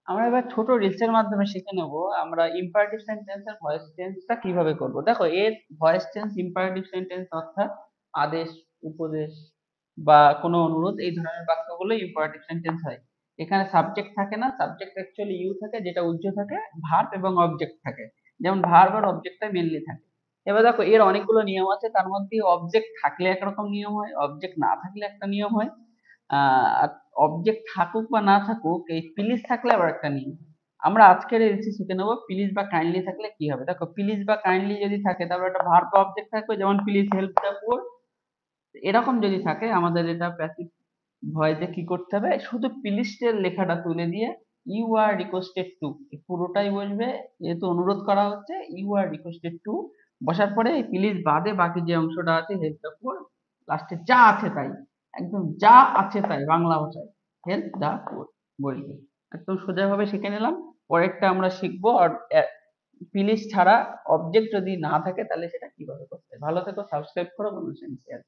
আমরা এবার ছোট রিলসের মাধ্যমে শিখে নেব আমরা ইম্পারেটিভ সেন্টেন্স এর ভয়েস চেঞ্জটা কিভাবে করব। দেখো, এর ভয়েস চেঞ্জ ইম্পারেটিভ সেন্টেন্স অর্থাৎ আদেশ, উপদেশ বা কোনো অনুরোধ, এই ধরনের বাক্যগুলো ইম্পারেটিভ সেন্টেন্স হয়। এখানে সাবজেক্ট থাকে না, সাবজেক্ট অ্যাকচুয়ালি ইউ থাকে, যেটা উজ্জ্ব থাকে, ভার্ব এবং অবজেক্ট থাকে। যেমন ভার্ব আর অবজেক্টটা মেনলি থাকে। এবার দেখো, এর অনেকগুলো নিয়ম আছে, তার মধ্যে অবজেক্ট থাকলে একরকম নিয়ম হয়, অবজেক্ট না থাকলে একটা নিয়ম হয়। অবজেক্ট থাকুক বা না থাকুক, এই প্লিজ থাকলে আবার একটা নিয়ম। আমরা আজকের এলসি শিখে নেবো প্লিজ বা কাইন্ডলি থাকলে কি হবে। দেখো, প্লিজ বা কাইন্ডলি যদি থাকে তারপর একটা ভার্ব অবজেক্ট থাকবে, যেমন প্লিজ হেল্প দ্য পুয়ার। এরকম যদি থাকে আমাদের এটা প্যাসিভ ভয়েসে কি করতে হবে, শুধু প্লিজের লেখাটা তুলে দিয়ে ইউ আর রিকোয়েস্টেড টু পুরোটাই বসবে। যেহেতু অনুরোধ করা হচ্ছে, ইউ আর রিকোয়েস্টেড টু বসার পরে এই প্লিজ বাদে বাকি যে অংশটা আছে হেল্প দ্য পুয়ার, লাস্টে যা আছে তাই, একদম যা আছে তাই বাংলা ভাষায় হেল্প দ্য পুয়ার বলবে। একদম সোজাভাবে শিখে নিলাম। পরেরটা আমরা শিখবো আর প্লিজ ছাড়া অবজেক্ট যদি না থাকে তাহলে সেটা কিভাবে করতে হয়। ভালো থেকো, সাবস্ক্রাইব করো, বন্ধুদের সঙ্গে শেয়ার